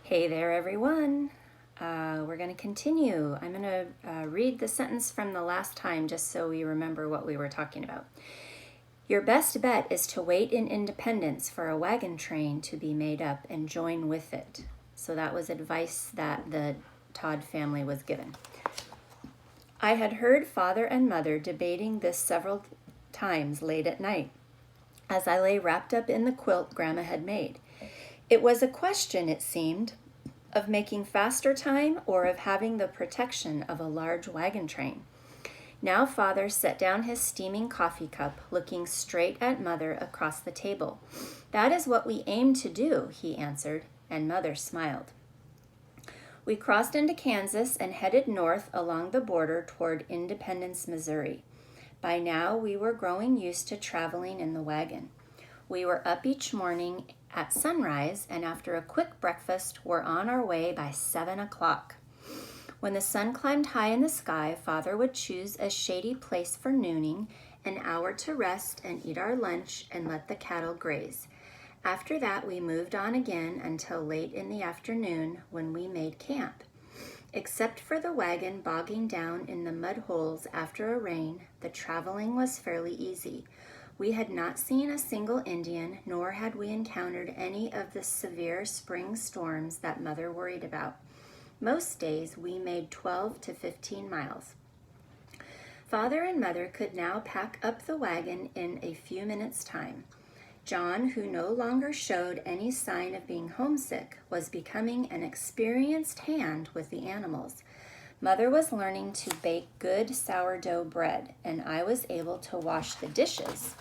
Hey there, everyone. We're going to continue. I'm going to read the sentence from the last time just so we remember what we were talking about. Your best bet is to wait in Independence for a wagon train to be made up and join with it. So that was advice that the Todd family was given. I had heard Father and Mother debating this several times late at night as I lay wrapped up in the quilt Grandma had made. It was a question, it seemed, of making faster time or of having the protection of a large wagon train. Now Father set down his steaming coffee cup, looking straight at Mother across the table. That is what we aim to do, he answered, and Mother smiled. We crossed into Kansas and headed north along the border toward Independence, Missouri. By now we were growing used to traveling in the wagon. We were up each morning at sunrise, and after a quick breakfast, were on our way by 7 o'clock. When the sun climbed high in the sky, Father would choose a shady place for nooning, an hour to rest and eat our lunch and let the cattle graze. After that, we moved on again until late in the afternoon when we made camp. Except for the wagon bogging down in the mud holes after a rain, the traveling was fairly easy. We had not seen a single Indian, nor had we encountered any of the severe spring storms that Mother worried about. Most days we made 12 to 15 miles. Father and Mother could now pack up the wagon in a few minutes' time. John, who no longer showed any sign of being homesick, was becoming an experienced hand with the animals. Mother was learning to bake good sourdough bread, and I was able to wash the dishes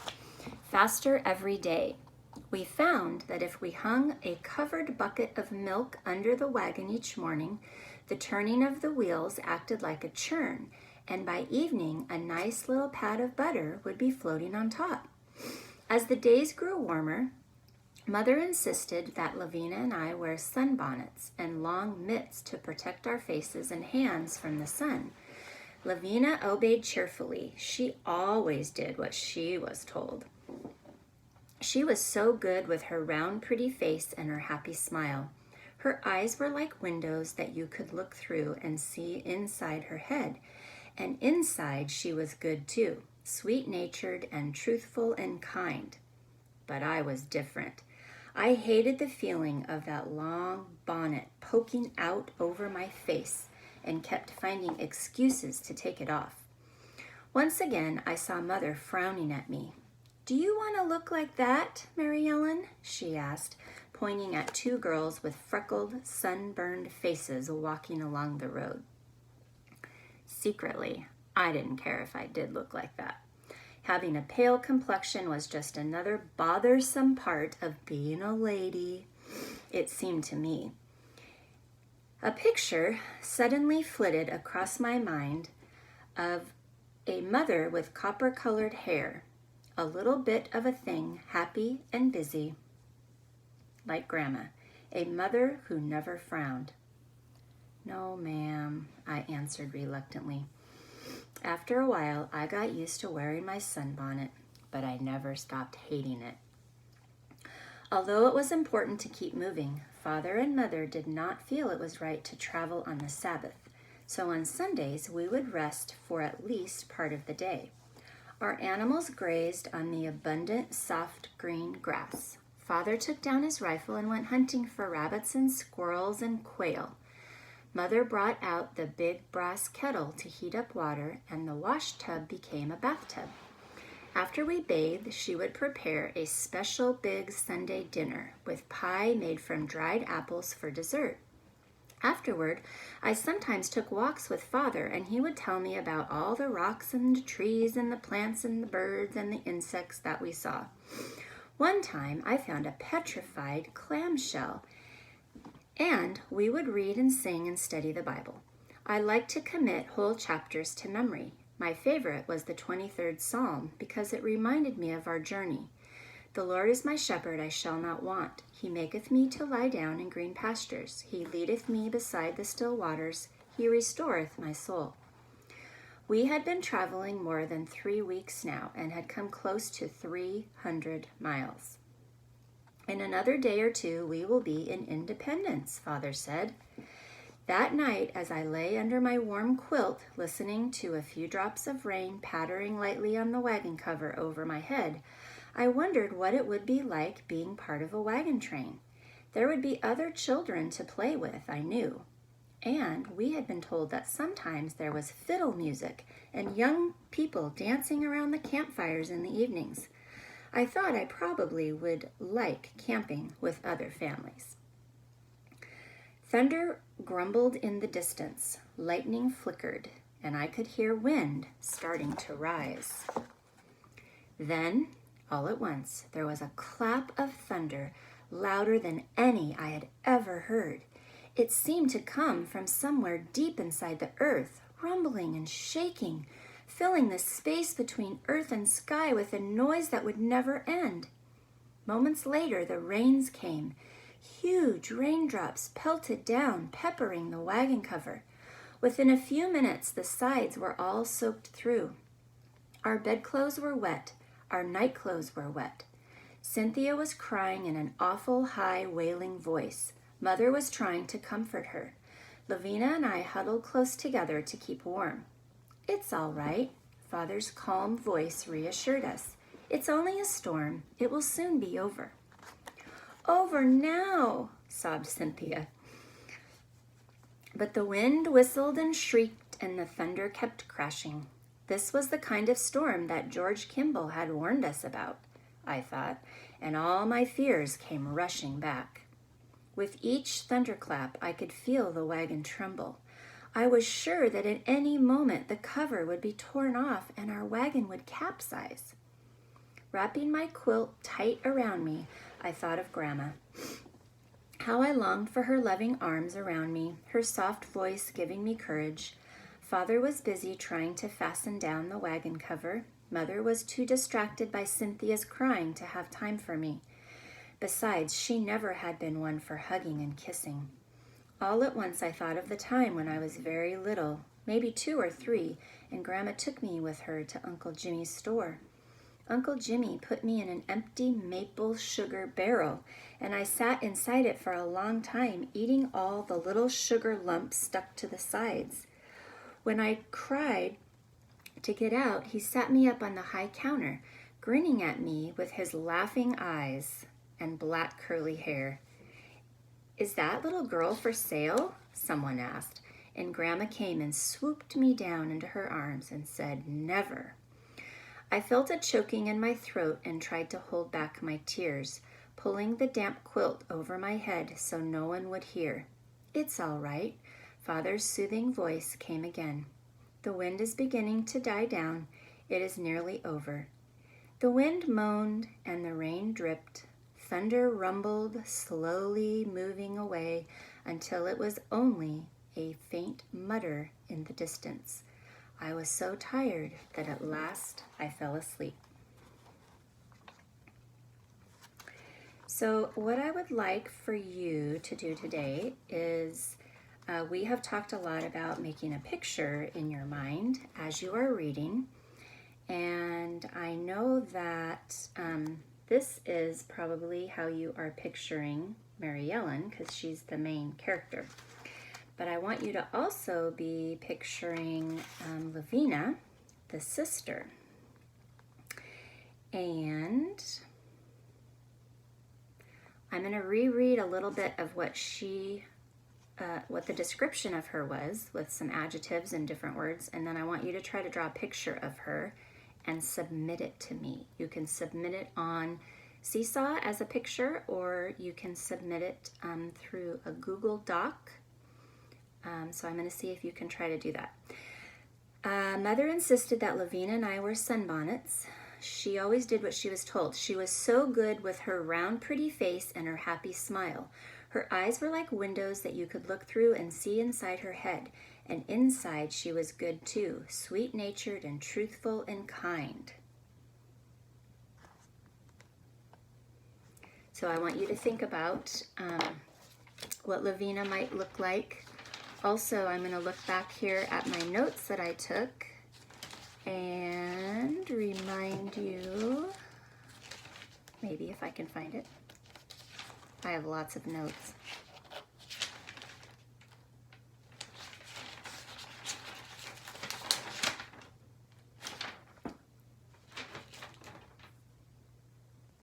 faster every day. We found that if we hung a covered bucket of milk under the wagon each morning, the turning of the wheels acted like a churn, and by evening a nice little pat of butter would be floating on top. As the days grew warmer, Mother insisted that Lavina and I wear sunbonnets and long mitts to protect our faces and hands from the sun. Lavina obeyed cheerfully. She always did what she was told. She was so good with her round, pretty face and her happy smile. Her eyes were like windows that you could look through and see inside her head. And inside she was good too, sweet-natured and truthful and kind. But I was different. I hated the feeling of that long bonnet poking out over my face and kept finding excuses to take it off. Once again, I saw Mother frowning at me. "Do you want to look like that, Mary Ellen?" she asked, pointing at two girls with freckled, sunburned faces walking along the road. Secretly, I didn't care if I did look like that. Having a pale complexion was just another bothersome part of being a lady, it seemed to me. A picture suddenly flitted across my mind of a mother with copper-colored hair, a little bit of a thing, happy and busy, like Grandma, a mother who never frowned. "No, ma'am," I answered reluctantly. After a while, I got used to wearing my sunbonnet, but I never stopped hating it. Although it was important to keep moving, Father and Mother did not feel it was right to travel on the Sabbath, so on Sundays we would rest for at least part of the day. Our animals grazed on the abundant, soft green grass. Father took down his rifle and went hunting for rabbits and squirrels and quail. Mother brought out the big brass kettle to heat up water, and the wash tub became a bathtub. After we bathed, she would prepare a special big Sunday dinner with pie made from dried apples for dessert. Afterward, I sometimes took walks with Father, and he would tell me about all the rocks and the trees and the plants and the birds and the insects that we saw. One time, I found a petrified clamshell, and we would read and sing and study the Bible. I liked to commit whole chapters to memory. My favorite was the 23rd Psalm because it reminded me of our journey. "The Lord is my shepherd, I shall not want. He maketh me to lie down in green pastures. He leadeth me beside the still waters. He restoreth my soul." We had been traveling more than 3 weeks now and had come close to 300 miles. In another day or two, we will be in Independence, Father said. That night, as I lay under my warm quilt, listening to a few drops of rain pattering lightly on the wagon cover over my head, I wondered what it would be like being part of a wagon train. There would be other children to play with, I knew. And we had been told that sometimes there was fiddle music and young people dancing around the campfires in the evenings. I thought I probably would like camping with other families. Thunder grumbled in the distance, lightning flickered, and I could hear wind starting to rise. Then, all at once, there was a clap of thunder, louder than any I had ever heard. It seemed to come from somewhere deep inside the earth, rumbling and shaking, filling the space between earth and sky with a noise that would never end. Moments later, the rains came. Huge raindrops pelted down, peppering the wagon cover. Within a few minutes, the sides were all soaked through. Our bedclothes were wet. Our nightclothes were wet. Cynthia was crying in an awful, high, wailing voice. Mother was trying to comfort her. Lavina and I huddled close together to keep warm. It's all right, Father's calm voice reassured us. It's only a storm. It will soon be over. Over now, sobbed Cynthia. But the wind whistled and shrieked and the thunder kept crashing. This was the kind of storm that George Kimball had warned us about, I thought, and all my fears came rushing back. With each thunderclap, I could feel the wagon tremble. I was sure that at any moment the cover would be torn off and our wagon would capsize. Wrapping my quilt tight around me, I thought of Grandma. How I longed for her loving arms around me, her soft voice giving me courage. Father was busy trying to fasten down the wagon cover. Mother was too distracted by Cynthia's crying to have time for me. Besides, she never had been one for hugging and kissing. All at once I thought of the time when I was very little, maybe 2 or 3, and Grandma took me with her to Uncle Jimmy's store. Uncle Jimmy put me in an empty maple sugar barrel, and I sat inside it for a long time, eating all the little sugar lumps stuck to the sides. When I cried to get out, he sat me up on the high counter, grinning at me with his laughing eyes and black curly hair. Is that little girl for sale? Someone asked, and Grandma came and swooped me down into her arms and said, never. I felt a choking in my throat and tried to hold back my tears, pulling the damp quilt over my head so no one would hear. It's all right. Father's soothing voice came again. The wind is beginning to die down. It is nearly over. The wind moaned and the rain dripped. Thunder rumbled, slowly moving away until it was only a faint mutter in the distance. I was so tired that at last I fell asleep. So what I would like for you to do today is we have talked a lot about making a picture in your mind as you are reading. And I know that this is probably how you are picturing Mary Ellen because she's the main character. But I want you to also be picturing Lavina, the sister. And I'm going to reread a little bit of what the description of her was with some adjectives and different words. And then I want you to try to draw a picture of her and submit it to me. You can submit it on Seesaw as a picture, or you can submit it through a Google Doc. So I'm going to see if you can try to do that. Mother insisted that Lavina and I wear sunbonnets. She always did what she was told. She was so good with her round, pretty face and her happy smile. Her eyes were like windows that you could look through and see inside her head. And inside she was good too, sweet-natured and truthful and kind. So I want you to think about what Lavina might look like. Also, I'm going to look back here at my notes that I took and remind you, maybe if I can find it. I have lots of notes.